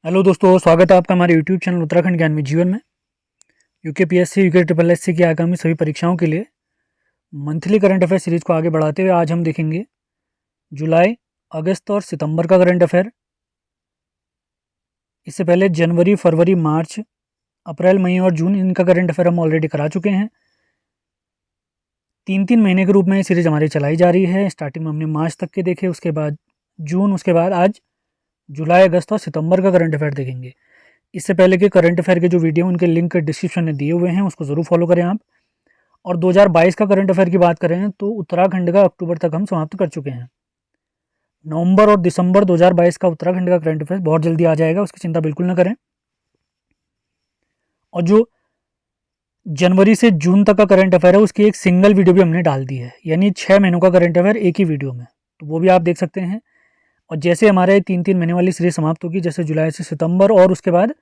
Hello दोस्तों, स्वागत है आपका हमारे यूट्यूब चैनल उत्तराखंड ज्ञान में जीवन में। UKPSC, UK triple S C की आगामी सभी परीक्षाओं के लिए मंथली करंट अफेयर सीरीज को आगे बढ़ाते हुए आज हम देखेंगे जुलाई, अगस्त और सितंबर का करंट अफेयर। इससे पहले जनवरी, फरवरी, मार्च, अप्रैल, मई और जून इनका करंट अफेयर हम ऑलरेडी करा चुके हैं। 3-3 महीने के रूप में ये सीरीज हमारी चलाई जा रही है। स्टार्टिंग में हमने मार्च तक के देखे, उसके बाद जून, उसके बाद आज जुलाई, अगस्त और सितंबर का करंट अफेयर देखेंगे। इससे पहले के करंट अफेयर के जो वीडियो उनके लिंक डिस्क्रिप्शन में दिए हुए हैं, उसको ज़रूर फॉलो करें आप। और 2022 का करंट अफेयर की बात करें तो उत्तराखंड का अक्टूबर तक हम समाप्त कर चुके हैं। नवंबर और दिसंबर 2022 का उत्तराखंड का करंट अफेयर बहुत जल्दी आ जाएगा, उसकी चिंता बिल्कुल ना करें। और जो जनवरी से जून तक का करंट अफेयर है उसकी एक सिंगल वीडियो भी हमने डाल दी है, यानी 6 महीनों का करंट अफेयर एक ही वीडियो में, तो वो भी आप देख सकते हैं। और जैसे हमारे 3-3 महीने वाली सीरीज समाप्त होगी, जैसे जुलाई से सितंबर और उसके बाद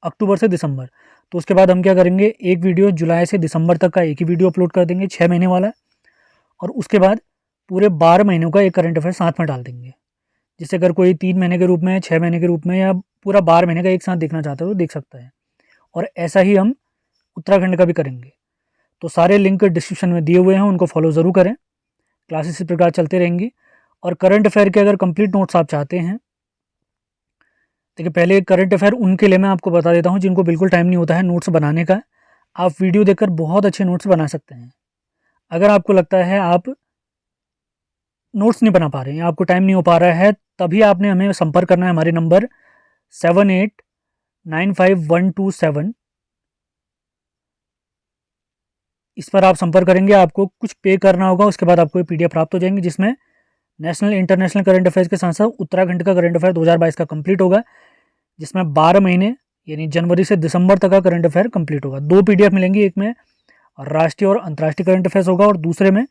अक्टूबर से दिसंबर, तो उसके बाद हम क्या करेंगे, एक वीडियो जुलाई से दिसंबर तक का एक ही वीडियो अपलोड कर देंगे 6 महीने वाला, और उसके बाद पूरे 12 महीनों का एक करंट अफेयर साथ में डाल देंगे। जिससे अगर कोई 3 महीने के रूप में, 6 महीने के रूप में या पूरा 12 महीने का एक साथ देखना चाहता है तो देख सकता है। और ऐसा ही हम उत्तराखंड का भी करेंगे। तो सारे लिंक डिस्क्रिप्शन में दिए हुए हैं, उनको फॉलो ज़रूर करें। क्लासेस इस प्रकार चलते रहेंगी। और करंट अफेयर के अगर कंप्लीट नोट्स आप चाहते हैं, देखिए पहले करंट अफेयर उनके लिए मैं आपको बता देता हूँ जिनको बिल्कुल टाइम नहीं होता है नोट्स बनाने का। आप वीडियो देखकर बहुत अच्छे नोट्स बना सकते हैं। अगर आपको लगता है आप नोट्स नहीं बना पा रहे हैं, आपको टाइम नहीं हो पा रहा है, तभी आपने हमें संपर्क करना है। हमारे नंबर 78951271, इस पर आप संपर्क करेंगे। आपको कुछ पे करना होगा, उसके बाद आपको PDF प्राप्त हो जाएंगे, जिसमें नेशनल इंटरनेशनल करंट अफेयर्स के साथ साथ उत्तराखंड का करंट अफेयर 2022 का कंप्लीट होगा, जिसमें 12 महीने यानी जनवरी से दिसंबर तक का करंट अफेयर कंप्लीट होगा। 2 PDF मिलेंगी, एक में राष्ट्रीय और अंतर्राष्ट्रीय करंट अफेयर्स होगा और दूसरे में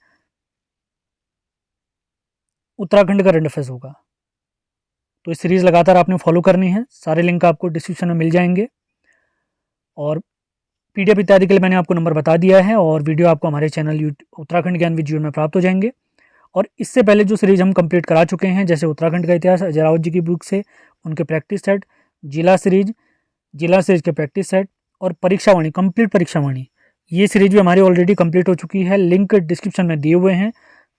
उत्तराखंड करंट अफेयर्स होगा। तो इस सीरीज़ लगातार आपने फॉलो करनी है। सारे लिंक आपको डिस्क्रिप्शन में मिल जाएंगे और PDF इत्यादि के लिए मैंने आपको नंबर बता दिया है, और वीडियो आपको हमारे चैनल उत्तराखंड ज्ञान विद जीवन में प्राप्त हो जाएंगे। और इससे पहले जो सीरीज हम कंप्लीट करा चुके हैं, जैसे उत्तराखंड का इतिहास अजय रावत जी की बुक से उनके प्रैक्टिस सेट, जिला सीरीज के प्रैक्टिस सेट, और परीक्षावाणी, कंप्लीट परीक्षावाणी, ये सीरीज भी हमारी ऑलरेडी कंप्लीट हो चुकी है। लिंक डिस्क्रिप्शन में दिए हुए हैं।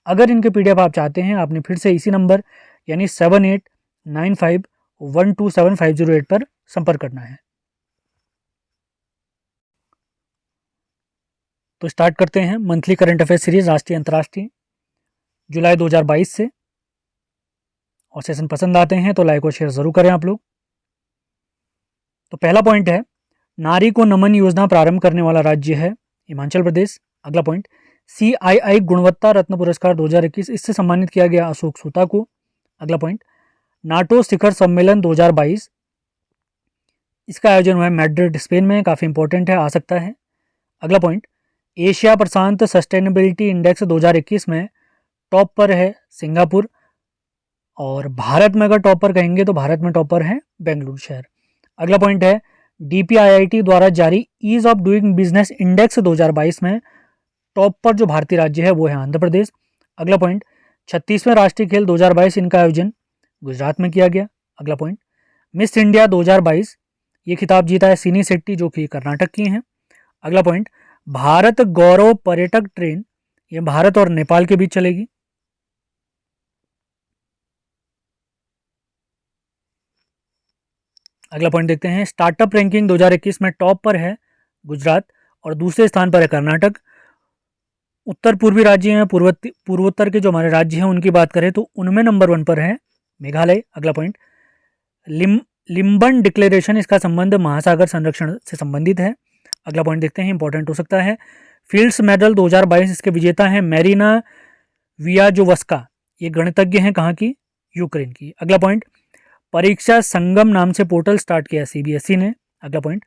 अगर इनके PDF आप चाहते हैं, आपने फिर से इसी नंबर यानी 7895127508 पर संपर्क करना है। तो स्टार्ट करते हैं मंथली करंट अफेयर सीरीज राष्ट्रीय अंतर्राष्ट्रीय जुलाई 2022 से। और सेशन पसंद आते हैं तो लाइक और शेयर जरूर करें आप लोग। तो पहला पॉइंट है, नारी को नमन योजना प्रारंभ करने वाला राज्य है हिमाचल प्रदेश। अगला पॉइंट, CII गुणवत्ता रत्न पुरस्कार 2021, इससे सम्मानित किया गया अशोक सूता को। अगला पॉइंट, नाटो शिखर सम्मेलन 2022, इसका आयोजन हुआ है मैड्रिड स्पेन में, काफ़ी इंपॉर्टेंट है, आ सकता है। अगला पॉइंट, एशिया प्रशांत सस्टेनेबिलिटी इंडेक्स 2021 में टॉप पर है सिंगापुर, और भारत में अगर टॉपर कहेंगे तो भारत में टॉपर है बेंगलुरु शहर। अगला पॉइंट है, DPIIT द्वारा जारी ease of doing business index 2022 में टॉप पर जो भारतीय राज्य है वो है आंध्र प्रदेश। अगला पॉइंट, 36वें राष्ट्रीय खेल 2022, इनका आयोजन गुजरात में किया गया। अगला पॉइंट, मिस इंडिया 2022, ये खिताब जीता है सिनी शेट्टी जो कि कर्नाटक की हैं। अगला पॉइंट, भारत गौरव पर्यटक ट्रेन, ये भारत और नेपाल के बीच चलेगी। अगला पॉइंट देखते हैं, स्टार्टअप रैंकिंग 2021 में टॉप पर है गुजरात और दूसरे स्थान पर है कर्नाटक। उत्तर पूर्वी राज्य हैं, पूर्वोत्तर के जो हमारे राज्य हैं उनकी बात करें तो उनमें नंबर 1 पर है मेघालय। अगला पॉइंट, लिम्बन डिक्लेरेशन, इसका संबंध महासागर संरक्षण से संबंधित है। अगला पॉइंट देखते हैं, इंपॉर्टेंट हो सकता है, फील्ड्स मेडल 2022, इसके विजेता हैं मैरिना वियाजोवस्का, ये गणितज्ञ हैं, कहाँ की, यूक्रेन की। अगला पॉइंट, परीक्षा संगम नाम से पोर्टल स्टार्ट किया है CBSE ने। अगला पॉइंट,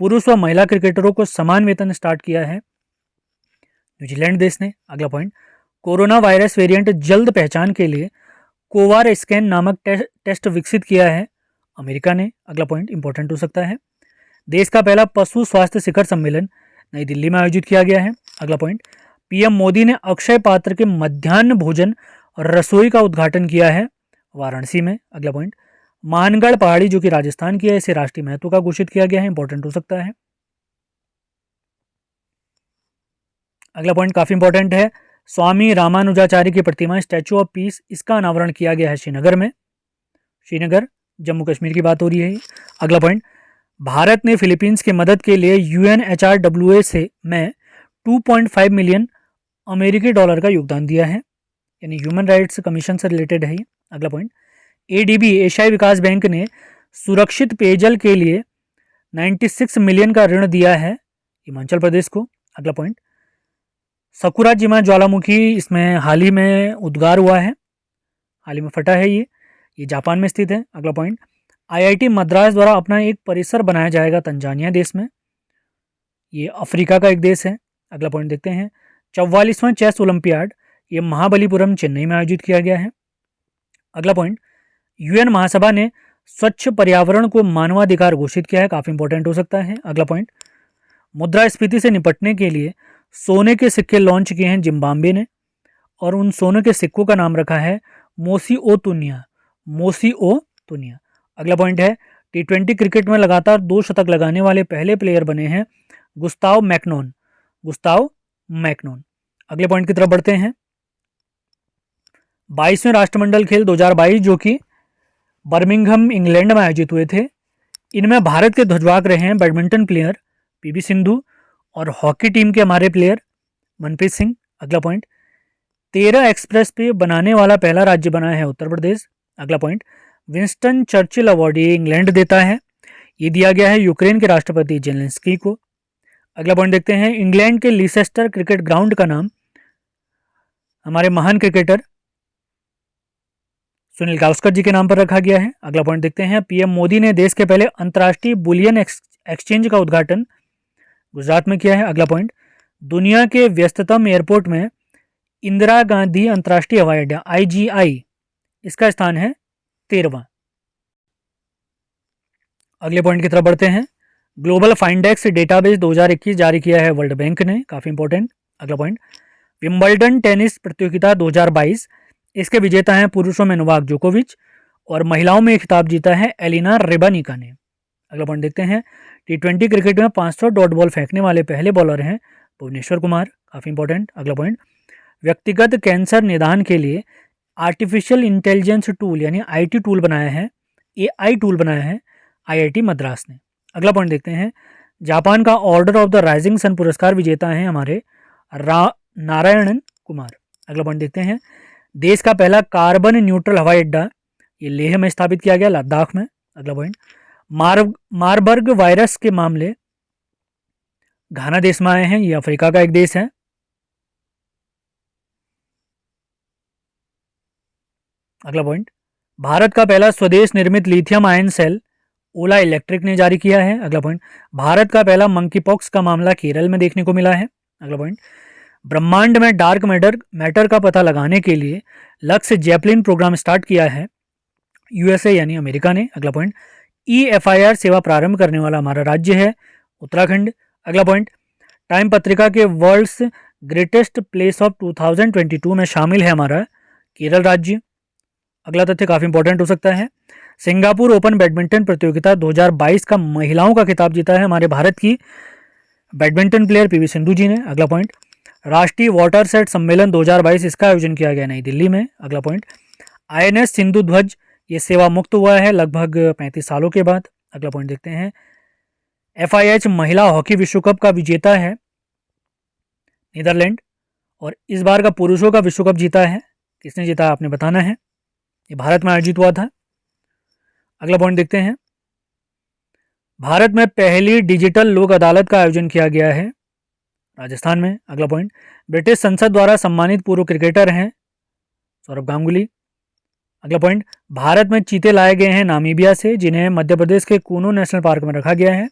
पुरुष व महिला क्रिकेटरों को समान वेतन स्टार्ट किया है न्यूजीलैंड देश ने। अगला पॉइंट, कोरोना वायरस वेरिएंट जल्द पहचान के लिए कोवार स्कैन नामक टेस्ट विकसित किया है अमेरिका ने। अगला पॉइंट इंपॉर्टेंट हो सकता है, देश का पहला पशु स्वास्थ्य शिखर सम्मेलन नई दिल्ली में आयोजित किया गया है। अगला पॉइंट, PM मोदी ने अक्षय पात्र के मध्याह्न भोजन और रसोई का उद्घाटन किया है वाराणसी में। अगला पॉइंट, मानगढ़ पहाड़ी जो कि राजस्थान की है, इसे राष्ट्रीय महत्व का घोषित किया गया है, इंपॉर्टेंट हो सकता है। अगला पॉइंट काफी इंपॉर्टेंट है, स्वामी रामानुजाचार्य की प्रतिमा स्टैचू ऑफ पीस, इसका अनावरण किया गया है श्रीनगर में। श्रीनगर जम्मू कश्मीर की बात हो रही है। अगला पॉइंट, भारत ने फिलीपींस की मदद के लिए UNHRWA से में 2.5 मिलियन अमेरिकी डॉलर का योगदान दिया है, यानी ह्यूमन राइट्स कमीशन से रिलेटेड है ये। अगला पॉइंट, ADB एशियाई विकास बैंक ने सुरक्षित पेयजल के लिए 96 मिलियन का ऋण दिया है हिमाचल प्रदेश को। अगला पॉइंट, सकुराजिमा ज्वालामुखी, इसमें हाल ही में उद्गार हुआ है, हाल ही में फटा है ये जापान में स्थित है। अगला पॉइंट, IIT मद्रास द्वारा अपना एक परिसर बनाया जाएगा तंजानिया देश में, ये अफ्रीका का एक देश है। अगला पॉइंट देखते हैं, 44वां चेस ओलंपियाड, ये महाबलीपुरम चेन्नई में आयोजित किया गया है। अगला पॉइंट, UN महासभा ने स्वच्छ पर्यावरण को मानवाधिकार घोषित किया है, काफी इंपॉर्टेंट हो सकता है। अगला पॉइंट, मुद्रास्फीति से निपटने के लिए सोने के सिक्के लॉन्च किए हैं जिम्बाब्वे ने, और उन सोने के सिक्कों का नाम रखा है मोसी ओ तुनिया, मोसी ओ तुनिया। अगला पॉइंट है, T20 क्रिकेट में लगातार 2 शतक लगाने वाले पहले प्लेयर बने हैं गुस्ताव मैकनोन, गुस्ताव मैकनोन। अगले पॉइंट की तरफ बढ़ते हैं, 22वें राष्ट्रमंडल खेल 2022 जो कि बर्मिंघम इंग्लैंड में आयोजित हुए थे, इनमें भारत के ध्वजवाहक रहे हैं बैडमिंटन प्लेयर PV सिंधु और हॉकी टीम के हमारे प्लेयर मनप्रीत सिंह। अगला पॉइंट, 13 एक्सप्रेस पे बनाने वाला पहला राज्य बना है उत्तर प्रदेश। अगला पॉइंट, विंस्टन चर्चिल अवार्ड ये इंग्लैंड देता है, ये दिया गया है यूक्रेन के राष्ट्रपति जेलेंस्की को। अगला पॉइंट देखते हैं, इंग्लैंड के लीसेस्टर क्रिकेट ग्राउंड का नाम हमारे महान क्रिकेटर सुनील गावस्कर जी के नाम पर रखा गया है। अगला पॉइंट देखते हैं, PM मोदी ने देश के पहले अंतर्राष्ट्रीय बुलियन एक्सचेंज का उद्घाटन गुजरात में किया है। अगला पॉइंट, दुनिया के व्यस्ततम एयरपोर्ट में इंदिरा गांधी अंतर्राष्ट्रीय हवाई अड्डा IGI, इसका स्थान है 13वां। अगले पॉइंट की तरफ बढ़ते हैं, ग्लोबल फाइंडेक्स डेटाबेस 2021 जारी किया है वर्ल्ड बैंक ने, काफी इंपॉर्टेंट। अगला पॉइंट, विंबलडन टेनिस प्रतियोगिता 2022, इसके विजेता हैं पुरुषों में नोवाक जोकोविच और महिलाओं में खिताब जीता है एलिना रेबानिका ने। अगला पॉइंट देखते हैं, T20 क्रिकेट में 500 डॉट बॉल फेंकने वाले पहले बॉलर हैं भुवनेश्वर कुमार, काफी इंपॉर्टेंट। अगला पॉइंट, व्यक्तिगत कैंसर निदान के लिए आर्टिफिशियल इंटेलिजेंस टूल यानी IT टूल बनाया है, AI टूल बनाया है IIT मद्रास ने। अगला पॉइंट देखते हैं, जापान का order of the rising sun पुरस्कार विजेता हैं हमारे नारायणन कुमार। अगला पॉइंट देखते हैं, देश का पहला कार्बन न्यूट्रल हवाई अड्डा ये लेह में स्थापित किया गया, लद्दाख में। अगला पॉइंट, मारबर्ग वायरस के मामले घाना देश में आए हैं, ये अफ्रीका का एक देश है। अगला पॉइंट, भारत का पहला स्वदेश निर्मित लिथियम आयन सेल ओला इलेक्ट्रिक ने जारी किया है। अगला पॉइंट, भारत का पहला मंकी पॉक्स का मामला केरल में देखने को मिला है। अगला पॉइंट, ब्रह्मांड में डार्क मैटर का पता लगाने के लिए लक्ष्य जेपलिन प्रोग्राम स्टार्ट किया है USA यानी अमेरिका ने। अगला पॉइंट, EFIR सेवा प्रारंभ करने वाला हमारा राज्य है उत्तराखंड। अगला पॉइंट, टाइम पत्रिका के वर्ल्ड्स ग्रेटेस्ट प्लेस ऑफ 2022 में शामिल है हमारा केरल राज्य। अगला तथ्य काफी इंपॉर्टेंट हो सकता है, सिंगापुर ओपन बैडमिंटन प्रतियोगिता 2022 का महिलाओं का खिताब जीता है हमारे भारत की बैडमिंटन प्लेयर PV सिंधु जी ने। अगला पॉइंट, राष्ट्रीय वाटर सेट सम्मेलन 2022 इसका आयोजन किया गया नई दिल्ली में। अगला पॉइंट, INS सिंधु ध्वज ये सेवा मुक्त हुआ है लगभग 35 सालों के बाद। अगला पॉइंट देखते हैं, FIH महिला हॉकी विश्व कप का विजेता है नीदरलैंड, और इस बार का पुरुषों का विश्व कप जीता है, किसने जीता आपने बताना है, ये भारत में आयोजित हुआ था। अगला पॉइंट देखते हैं, भारत में पहली डिजिटल लोक अदालत का आयोजन किया गया है राजस्थान में। अगला पॉइंट, ब्रिटिश संसद द्वारा सम्मानित पूर्व क्रिकेटर हैं सौरभ गांगुली। अगला पॉइंट, भारत में चीते लाए गए हैं नामीबिया से, जिन्हें मध्य प्रदेश के कूनो नेशनल पार्क में रखा गया है।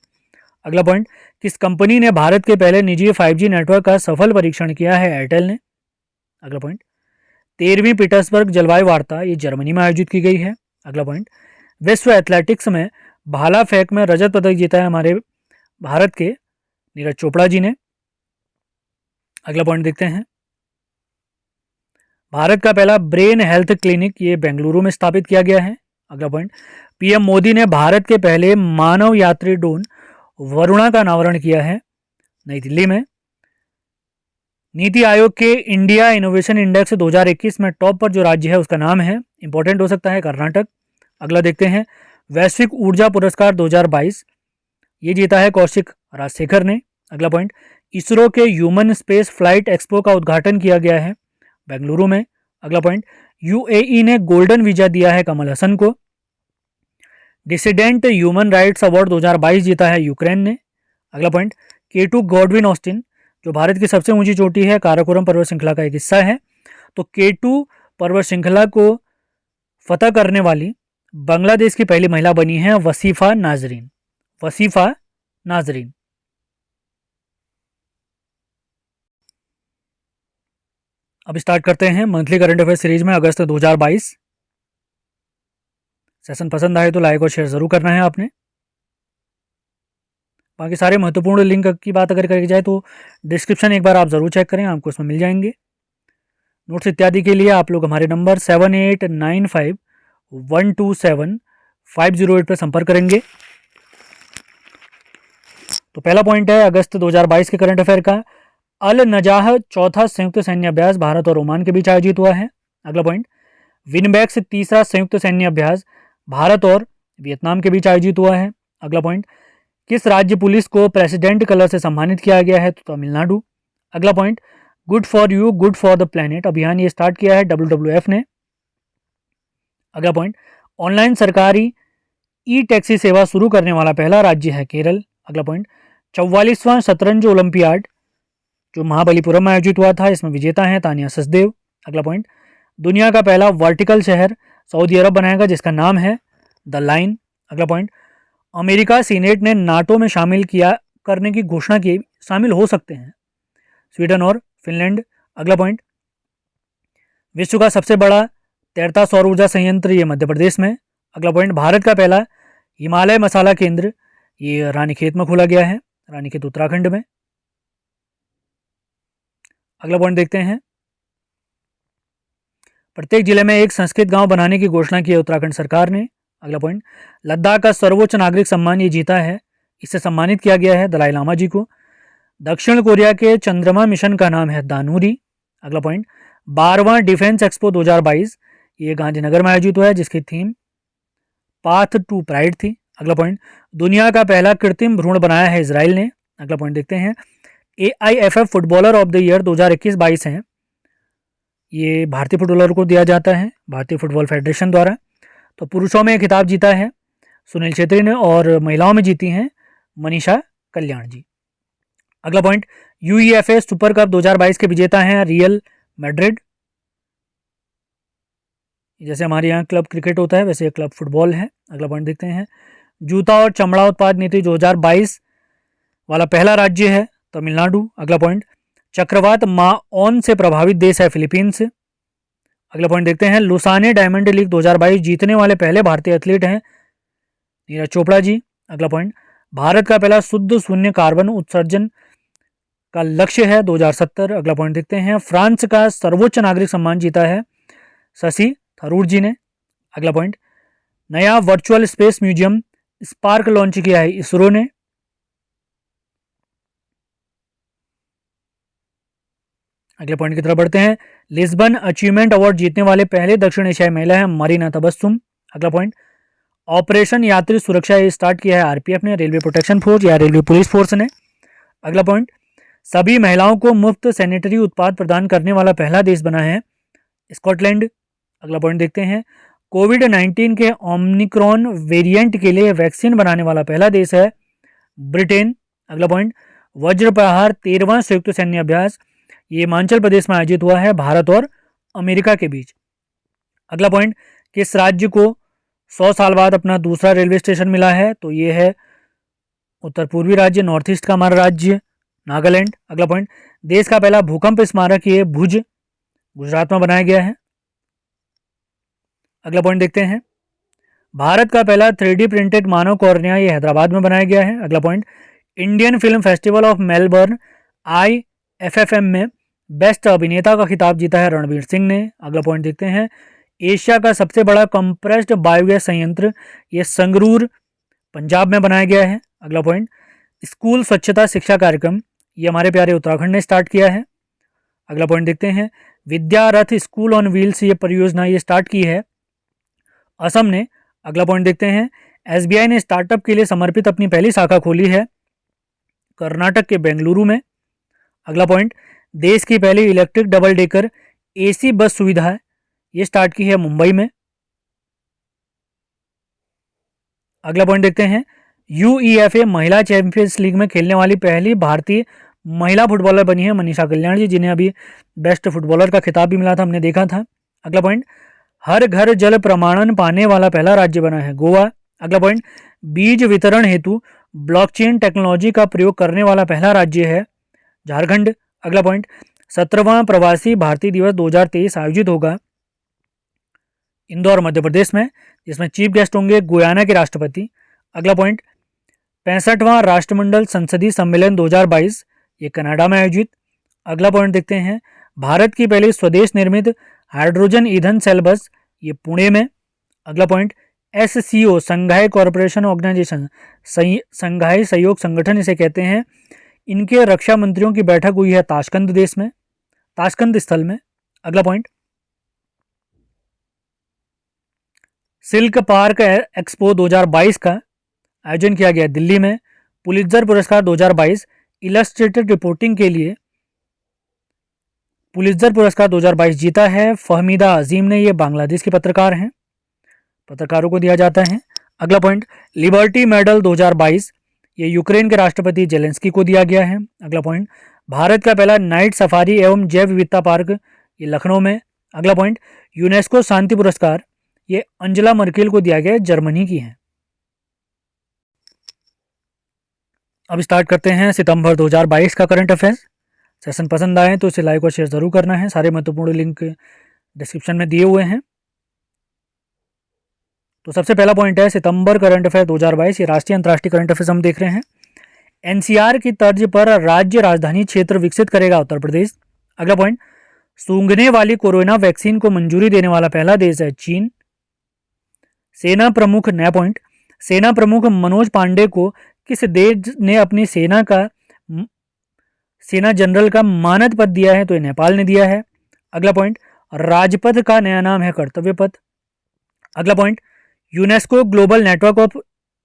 अगला पॉइंट, किस कंपनी ने भारत के पहले निजी 5G नेटवर्क का सफल परीक्षण किया है, एयरटेल ने। अगला पॉइंट, 13वीं पीटर्सबर्ग जलवायु वार्ता ये जर्मनी में आयोजित की गई है। अगला पॉइंट, विश्व एथलेटिक्स में भाला फेंक में रजत पदक जीता है हमारे भारत के नीरज चोपड़ा जी ने। अगला पॉइंट देखते हैं, भारत का पहला ब्रेन हेल्थ क्लिनिक ये बेंगलुरु में स्थापित किया गया है। अगला पॉइंट, पीएम मोदी ने भारत के पहले मानव यात्री ड्रोन वरुणा का अनावरण किया है नई दिल्ली में। नीति आयोग के इंडिया इनोवेशन इंडेक्स 2021 में टॉप पर जो राज्य है उसका नाम है, इंपॉर्टेंट हो सकता है, कर्नाटक। अगला देखते हैं, वैश्विक ऊर्जा पुरस्कार 2022 ये जीता है कौशिक राजशेखर ने। अगला पॉइंट, इसरो के ह्यूमन स्पेस फ्लाइट एक्सपो का उद्घाटन किया गया है बेंगलुरु में। अगला पॉइंट, यूएई ने गोल्डन वीजा दिया है कमल हसन को। डिसिडेंट ह्यूमन राइट्स अवार्ड 2022 जीता है यूक्रेन ने। अगला पॉइंट, K2 गॉडविन ऑस्टिन जो भारत की सबसे ऊंची चोटी है, काराकोरम पर्वत श्रृंखला का एक हिस्सा है, तो K2 पर्वत श्रृंखला को फतह करने वाली बांग्लादेश की पहली महिला बनी है वसीफा नाजरीन। वसीफा नाजरीन। अब स्टार्ट करते हैं मंथली करंट अफेयर सीरीज में अगस्त 2022। सेशन पसंद आए तो लाइक और शेयर जरूर करना है आपने। बाकी सारे महत्वपूर्ण लिंक की बात अगर करी जाए तो डिस्क्रिप्शन एक बार आप जरूर चेक करें, आपको उसमें मिल जाएंगे। नोट्स इत्यादि के लिए आप लोग हमारे नंबर 7895127508 पर संपर्क करेंगे। तो पहला पॉइंट है अगस्त 2022 के करंट अफेयर का, अल नजाह चौथा संयुक्त सैन्य अभ्यास भारत और ओमान के बीच आयोजित हुआ है। अगला पॉइंट, विनबैक्स तीसरा संयुक्त सैन्य अभ्यास भारत और वियतनाम के बीच आयोजित हुआ है। अगला पॉइंट, किस राज्य पुलिस को प्रेसिडेंट कलर से सम्मानित किया गया है, तो तमिलनाडु। अगला point, good for you good for the planet अभियान ये स्टार्ट किया है WWF ने। अगला पॉइंट, ऑनलाइन सरकारी ई टैक्सी सेवा शुरू करने वाला पहला राज्य है केरल। अगला पॉइंट, 44वां शतरंज ओलंपियाड जो महाबलीपुरम में आयोजित हुआ था, इसमें विजेता हैं तानिया सचदेव। अगला पॉइंट, दुनिया का पहला वर्टिकल शहर सऊदी अरब बनाएगा जिसका नाम है द लाइन। अगला पॉइंट, अमेरिका सीनेट ने नाटो में शामिल करने की घोषणा की, शामिल हो सकते हैं स्वीडन और फिनलैंड। अगला पॉइंट, विश्व का सबसे बड़ा तैरता सौर ऊर्जा संयंत्र ये मध्य प्रदेश में। अगला पॉइंट, भारत का पहला हिमालय मसाला केंद्र ये रानीखेत में खोला गया है, रानीखेत उत्तराखंड में। अगला पॉइंट देखते हैं, प्रत्येक जिले में एक संस्कृत गांव बनाने की घोषणा की है उत्तराखंड सरकार ने। अगला पॉइंट, लद्दाख का सर्वोच्च नागरिक सम्मान ये जीता है, इससे सम्मानित किया गया है दलाई लामा जी को। दक्षिण कोरिया के चंद्रमा मिशन का नाम है दानूरी। अगला पॉइंट, 12वां डिफेंस एक्सपो 2022 ये गांधीनगर में आयोजित हुआ है जिसकी थीम पाथ टू प्राइड थी। अगला पॉइंट, दुनिया का पहला कृत्रिम भ्रूण बनाया है इसराइल ने। अगला पॉइंट देखते हैं, AIFF footballer of the year 2021-22 हैं, ये भारतीय फुटबॉलर को दिया जाता है भारतीय फुटबॉल फेडरेशन द्वारा। तो पुरुषों में खिताब जीता है सुनील छेत्री ने और महिलाओं में जीती हैं मनीषा कल्याण जी। अगला पॉइंट, UEFA सुपर कप 2022 के विजेता हैं रियल मैड्रिड। जैसे हमारे यहाँ क्लब क्रिकेट होता है वैसे क्लब फुटबॉल है। अगला पॉइंट देखते हैं, जूता और चमड़ा उत्पाद नीति 2022 वाला पहला राज्य है तमिलनाडु। अगला पॉइंट, चक्रवात माओन से प्रभावित देश है फिलीपींस। अगला पॉइंट देखते हैं, लुसाने डायमंड लीग 2022 जीतने वाले पहले भारतीय एथलीट हैं नीरज चोपड़ा जी। अगला पॉइंट, भारत का पहला शुद्ध शून्य कार्बन उत्सर्जन का लक्ष्य है 2070। अगला पॉइंट देखते हैं, फ्रांस का सर्वोच्च नागरिक सम्मान जीता है शशि थरूर जी ने। अगला पॉइंट, नया virtual space museum spark launch किया है इसरो ने। अगले पॉइंट की तरफ बढ़ते हैं, लिस्बन अचीवमेंट अवार्ड जीतने वाले पहले दक्षिण एशियाई महिला है मरीना तबस्सुम। अगला पॉइंट, ऑपरेशन यात्री सुरक्षा ये स्टार्ट किया है RPF ने, रेलवे प्रोटेक्शन फोर्स या रेलवे पुलिस फोर्स ने। अगला पॉइंट, सभी महिलाओं को मुफ्त सैनिटरी उत्पाद प्रदान करने वाला पहला देश बना है स्कॉटलैंड। अगला पॉइंट देखते हैं, कोविड-19 के ओमिक्रॉन वेरिएंट के लिए वैक्सीन बनाने वाला पहला देश है ब्रिटेन। अगला पॉइंट, वज्र प्रहार 13वां संयुक्त सैन्य अभ्यास ये हिमाचल प्रदेश में आयोजित हुआ है भारत और अमेरिका के बीच। अगला पॉइंट, किस राज्य को 100 साल बाद अपना दूसरा रेलवे स्टेशन मिला है, तो ये है उत्तर पूर्वी राज्य, नॉर्थ ईस्ट का हमारा राज्य नागालैंड। अगला पॉइंट, देश का पहला भूकंप स्मारक ये भुज गुजरात में बनाया गया है। अगला पॉइंट देखते हैं, भारत का पहला 3D प्रिंटेड मानव कॉर्निया ये हैदराबाद में बनाया गया है। अगला point, Indian film festival of Melbourne IFFM में बेस्ट अभिनेता का खिताब जीता है रणवीर सिंह ने। अगला पॉइंट देखते हैं, एशिया का सबसे बड़ा कंप्रेस्ड बायोगैस संयंत्र ये संगरूर पंजाब में बनाया गया है। अगला पॉइंट, स्कूल स्वच्छता शिक्षा कार्यक्रम ये हमारे प्यारे उत्तराखंड ने स्टार्ट किया है। अगला पॉइंट देखते हैं, विद्या रथ स्कूल ऑन व्हील्स ये परियोजना ये स्टार्ट की है असम ने। अगला पॉइंट देखते हैं, एसबीआई ने स्टार्टअप के लिए समर्पित अपनी पहली शाखा खोली है कर्नाटक के बेंगलुरु में। अगला पॉइंट, देश की पहली electric double decker AC bus सुविधा ये स्टार्ट की है मुंबई में। अगला पॉइंट देखते हैं, यूईएफए महिला चैंपियंस लीग में खेलने वाली पहली भारतीय महिला फुटबॉलर बनी है मनीषा कल्याण जी, जिन्हें अभी बेस्ट फुटबॉलर का खिताब भी मिला था, हमने देखा था। अगला पॉइंट, हर घर जल प्रमाणन पाने वाला पहला राज्य बना है गोवा। अगला पॉइंट, बीज वितरण हेतु ब्लॉकचेन टेक्नोलॉजी का प्रयोग करने वाला पहला राज्य है झारखंड। अगला पॉइंट, 17वां प्रवासी भारतीय दिवस 2023 आयोजित होगा इंदौर मध्य प्रदेश में, जिसमें चीफ गेस्ट होंगे गुयाना के राष्ट्रपति। अगला पॉइंट, 65वां राष्ट्रमंडल संसदीय सम्मेलन 2022 ये कनाडा में आयोजित। अगला पॉइंट देखते हैं, भारत की पहली स्वदेश निर्मित हाइड्रोजन ईंधन सेल बस ये पुणे में। अगला point, SCO Shanghai corporation organization Shanghai सहयोग संगठन इसे कहते हैं, इनके रक्षा मंत्रियों की बैठक हुई है ताशकंद देश में, ताशकंद स्थल में। अगला पॉइंट, सिल्क पार्क एक्सपो 2022 का आयोजन किया गया दिल्ली में। पुलित्जर पुरस्कार 2022 इलस्ट्रेटेड रिपोर्टिंग के लिए पुलित्जर पुरस्कार 2022 जीता है फहमीदा अजीम ने, ये बांग्लादेश के पत्रकार हैं, पत्रकारों को दिया जाता है। अगला पॉइंट, लिबर्टी मेडल 2022 ये यूक्रेन के राष्ट्रपति जेलेंस्की को दिया गया है। अगला पॉइंट, भारत का पहला नाइट सफारी एवं जैव विविधता पार्क ये लखनऊ में। अगला पॉइंट, यूनेस्को शांति पुरस्कार ये अंजला मर्केल को दिया गया है, जर्मनी की है। अब स्टार्ट करते हैं सितंबर 2022 का करंट अफेयर्स। सेशन पसंद आए तो इसे लाइक और शेयर जरूर करना है, सारे महत्वपूर्ण लिंक डिस्क्रिप्शन में दिए हुए हैं। तो सबसे पहला पॉइंट है सितंबर करंट अफेयर 2022, ये राष्ट्रीय अंतर्राष्ट्रीय करंट अफेयर्स हम देख रहे हैं। एनसीआर की तर्ज पर राज्य राजधानी क्षेत्र विकसित करेगा उत्तर प्रदेश। अगला पॉइंट, सूंघने वाली कोरोना वैक्सीन को मंजूरी देने वाला पहला देश है चीन। सेना प्रमुख, नया पॉइंट, सेना प्रमुख मनोज पांडे को किस देश ने अपनी सेना जनरल का मानद पद दिया है, तो ये नेपाल ने दिया है। अगला पॉइंट, राजपथ का नया नाम है कर्तव्य पथ। अगला point, UNESCO global network of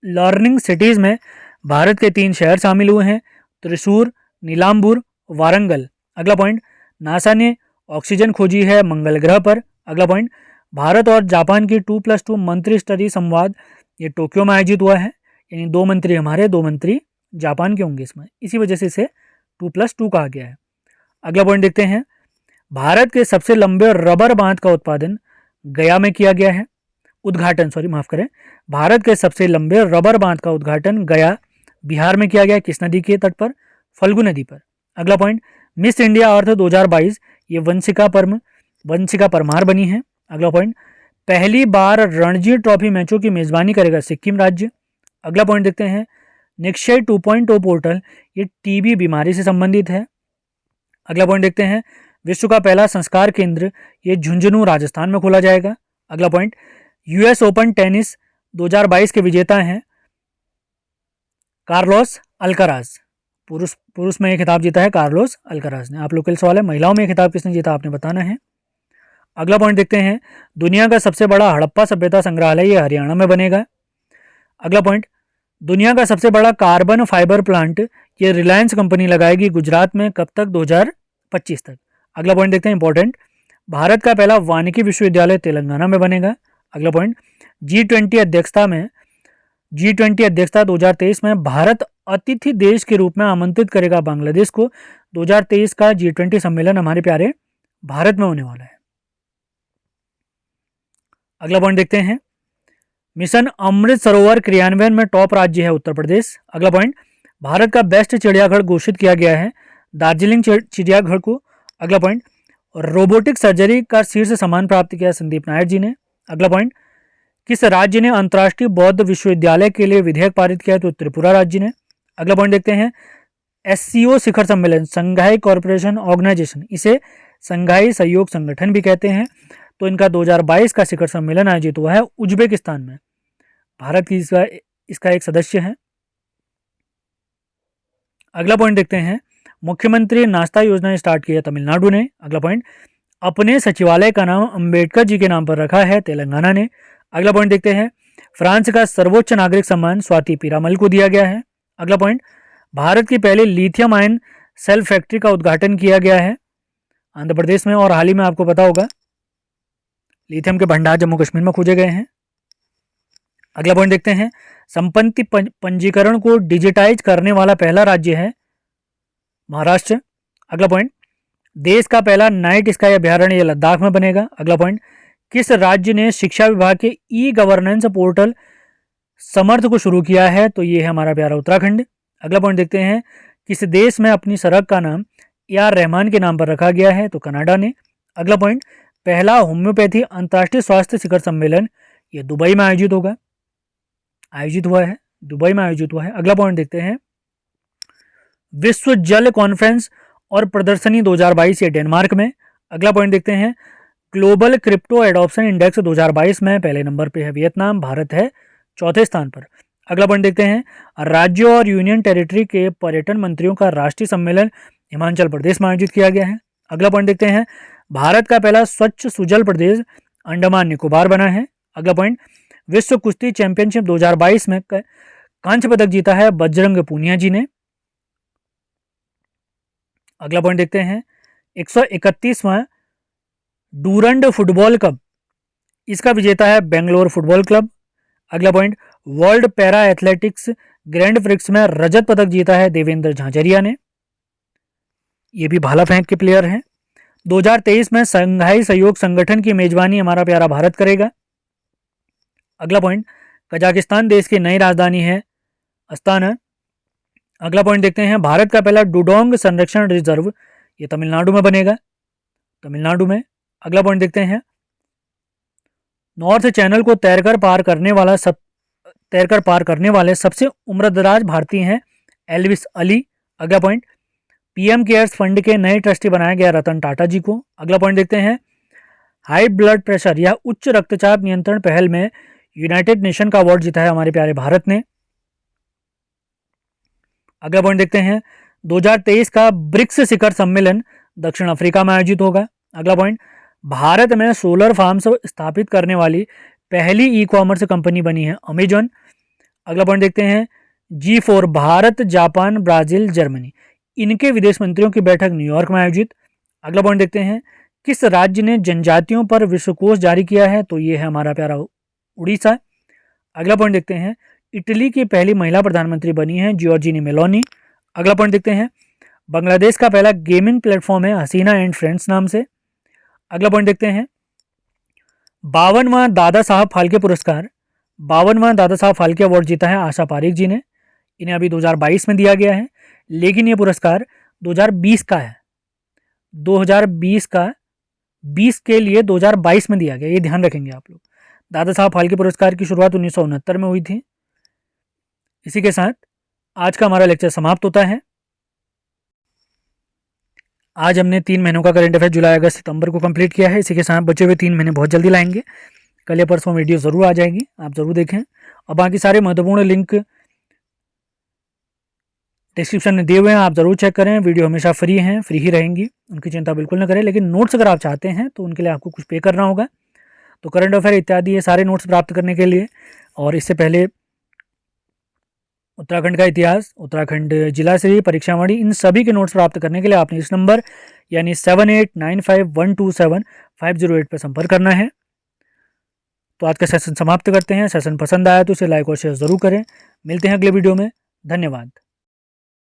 learning cities में भारत के 3 शहर शामिल हुए हैं, त्रिशूर, नीलाम्बूर, वारंगल। अगला पॉइंट, नासा ने ऑक्सीजन खोजी है मंगल ग्रह पर। अगला पॉइंट, भारत और जापान की 2+2 मंत्री स्तरीय संवाद ये टोक्यो में आयोजित हुआ है, यानी 2 मंत्री हमारे 2 मंत्री जापान के होंगे इसमें, इसी वजह से इसे 2+2 कहा गया है। अगला पॉइंट देखते हैं, भारत के सबसे लंबे रबर बांध का उत्पादन गया में किया गया है, माफ करें, भारत के सबसे लंबे रबर बांध का उद्घाटन गया बिहार में किया गया, किस नदी के तट पर, फल्गु नदी पर। अगला पॉइंट, मिस इंडिया अर्थ 2022 ये वंशिका परमार बनी है। अगला पॉइंट, पहली बार रणजी ट्रॉफी मैचों की मेजबानी करेगा सिक्किम राज्य। अगला पॉइंट देखते हैं, निक्षय 2.0 पोर्टल ये टीबी बीमारी से संबंधित है। अगला पॉइंट देखते हैं, विश्व का पहला संस्कार केंद्र ये झुंझुनू राजस्थान में खोला जाएगा। अगला पॉइंट, यूएस ओपन टेनिस 2022 के विजेता हैं कार्लोस अल्काराज, पुरुष में ये खिताब जीता है कार्लोस अल्काराज ने। आप लोग के सवाल है महिलाओं में ये खिताब किसने जीता, आपने बताना है। अगला पॉइंट देखते हैं, दुनिया का सबसे बड़ा हड़प्पा सभ्यता संग्रहालय ये हरियाणा में बनेगा। अगला पॉइंट, दुनिया का सबसे बड़ा कार्बन फाइबर प्लांट ये रिलायंस कंपनी लगाएगी गुजरात में, कब तक, 2025 तक। अगला पॉइंट देखते हैं इंपॉर्टेंट, भारत का पहला वानिकी विश्वविद्यालय तेलंगाना में बनेगा। अगला पॉइंट, G20 अध्यक्षता 2023 में भारत अतिथि देश के रूप में आमंत्रित करेगा बांग्लादेश को। 2023 का G20 सम्मेलन हमारे प्यारे भारत में होने वाला है। अगला पॉइंट देखते हैं, मिशन अमृत सरोवर क्रियान्वयन में टॉप राज्य है उत्तर प्रदेश। अगला पॉइंट, भारत का बेस्ट चिड़ियाघर घोषित किया गया है दार्जिलिंग चिड़ियाघर को। अगला पॉइंट, रोबोटिक सर्जरी का शीर्ष सम्मान प्राप्त किया संदीप नायर जी ने। अगला पॉइंट, किस राज्य ने अंतर्राष्ट्रीय बौद्ध विश्वविद्यालय के लिए विधेयक पारित किया, तो त्रिपुरा राज्य ने। अगला पॉइंट देखते हैं, एससीओ शिखर सम्मेलन संघाई कॉरपोरेशन ऑर्गेनाइजेशन, इसे संघाई सहयोग संगठन भी कहते हैं, तो इनका 2022 का शिखर सम्मेलन आयोजित हुआ है उज्बेकिस्तान में। भारत की इसका एक सदस्य है। अगला पॉइंट देखते हैं, मुख्यमंत्री नाश्ता योजना स्टार्ट की है तमिलनाडु ने। अगला पॉइंट, अपने सचिवालय का नाम अंबेडकर जी के नाम पर रखा है तेलंगाना ने। अगला पॉइंट देखते हैं, फ्रांस का सर्वोच्च नागरिक सम्मान स्वाति पीरामल को दिया गया है। अगला पॉइंट, भारत की पहली लिथियम आयन सेल फैक्ट्री का उद्घाटन किया गया है आंध्र प्रदेश में, और हाल ही में आपको पता होगा लिथियम के भंडार जम्मू कश्मीर में खोजे गए हैं। अगला पॉइंट देखते हैं, संपत्ति पंजीकरण को डिजिटाइज करने वाला पहला राज्य है महाराष्ट्र। अगला पॉइंट, देश का पहला नाइट स्काई अभ्यारण्य लद्दाख में बनेगा। अगला पॉइंट, किस राज्य ने शिक्षा विभाग के ई गवर्नेंस पोर्टल समर्थ को शुरू किया है? तो ये है हमारा प्यारा उत्तराखंड। अगला पॉइंट देखते हैं, किस देश में अपनी सड़क का नाम AR रहमान के नाम पर रखा गया है? तो कनाडा ने। अगला पॉइंट, पहला होम्योपैथी अंतर्राष्ट्रीय स्वास्थ्य शिखर सम्मेलन ये दुबई में आयोजित हुआ है। अगला पॉइंट देखते हैं, विश्व जल कॉन्फ्रेंस और प्रदर्शनी 2022 ये डेनमार्क में। अगला पॉइंट देखते हैं, ग्लोबल क्रिप्टो एडॉप्शन इंडेक्स 2022 में पहले नंबर पे है वियतनाम, भारत है चौथे स्थान पर। अगला पॉइंट देखते हैं, राज्यों और यूनियन टेरिटरी के पर्यटन मंत्रियों का राष्ट्रीय सम्मेलन हिमाचल प्रदेश में आयोजित किया गया है। अगला पॉइंट देखते हैं, भारत का पहला स्वच्छ सुजल प्रदेश अंडमान निकोबार बना है। अगला पॉइंट, विश्व कुश्ती चैंपियनशिप 2022 में कांस्य पदक जीता है बजरंग पूनिया जी ने। अगला पॉइंट देखते हैं, 131वां डूरंड फुटबॉल कप इसका विजेता है बेंगलोर फुटबॉल क्लब। अगला point, world para athletics grand prix में रजत पदक जीता है देवेंद्र झांझरिया ने, ये भी भाला फेंक के प्लेयर हैं। 2023 में संघाई सहयोग संगठन की मेजबानी हमारा प्यारा भारत करेगा। अगला पॉइंट, कजाकिस्तान देश की नई राजधानी है अस्ताना। अगला पॉइंट देखते हैं, भारत का पहला डुडोंग संरक्षण रिजर्व ये तमिलनाडु में बनेगा, तमिलनाडु में। अगला पॉइंट देखते हैं, नॉर्थ चैनल को तैरकर पार करने वाले सबसे उम्रदराज भारतीय हैं एल्विस अली। अगला पॉइंट, PM केयर्स फंड के नए ट्रस्टी बनाया गया रतन टाटा जी को। अगला पॉइंट देखते हैं, हाई ब्लड प्रेशर या उच्च रक्तचाप नियंत्रण पहल में यूनाइटेड नेशन का अवार्ड जीता है हमारे प्यारे भारत ने। अगला पॉइंट देखते हैं, 2023 का ब्रिक्स शिखर सम्मेलन दक्षिण अफ्रीका में आयोजित होगा। अगला पॉइंट, भारत में सोलर फार्म्स स्थापित करने वाली पहली ई-कॉमर्स कंपनी बनी है अमेजॉन। अगला पॉइंट देखते हैं, G4 Bharat, Japan, Brazil, Germany इनके विदेश मंत्रियों की बैठक न्यूयॉर्क में आयोजित। अगला पॉइंट देखते हैं, किस राज्य ने जनजातियों पर विश्वकोश जारी किया है? तो ये है हमारा प्यारा उड़ीसा। अगला पॉइंट देखते हैं, इटली की पहली महिला प्रधानमंत्री बनी है जॉर्जिया मेलोनी। अगला पॉइंट देखते हैं, बांग्लादेश का पहला गेमिंग प्लेटफॉर्म है हसीना एंड फ्रेंड्स नाम से। अगला पॉइंट देखते हैं, 52वां दादा साहब फाल्के अवार्ड जीता है आशा पारिक जी ने। इन्हें अभी 2022 में दिया गया है, लेकिन ये पुरस्कार 2020 का है, 2020 के लिए 2022 में दिया गया, ये ध्यान रखेंगे आप लोग। दादा साहब फाल्के पुरस्कार की शुरुआत 1969 में हुई थी। इसी के साथ आज का हमारा लेक्चर समाप्त होता है। आज हमने 3 महीनों का करंट अफेयर जुलाई, अगस्त, सितंबर को कंप्लीट किया है। इसी के साथ बचे हुए 3 महीने बहुत जल्दी लाएंगे, कल या परसों वीडियो ज़रूर आ जाएगी, आप ज़रूर देखें। और बाकी सारे महत्वपूर्ण लिंक डिस्क्रिप्शन में दिए हुए हैं, आप ज़रूर चेक करें। वीडियो हमेशा फ्री हैं, फ्री ही रहेंगी, उनकी चिंता बिल्कुल न करें। लेकिन नोट्स अगर आप चाहते हैं तो उनके लिए आपको कुछ पे करना होगा। तो करंट अफेयर इत्यादि ये सारे नोट्स प्राप्त करने के लिए, और इससे पहले उत्तराखंड का इतिहास, उत्तराखंड जिला स्तरीय परीक्षावाणी, इन सभी के नोट्स प्राप्त करने के लिए आपने इस नंबर यानी 7895127508 पर संपर्क करना है। तो आज का सेशन समाप्त करते हैं। सेशन पसंद आया तो इसे लाइक और शेयर ज़रूर करें। मिलते हैं अगले वीडियो में। धन्यवाद।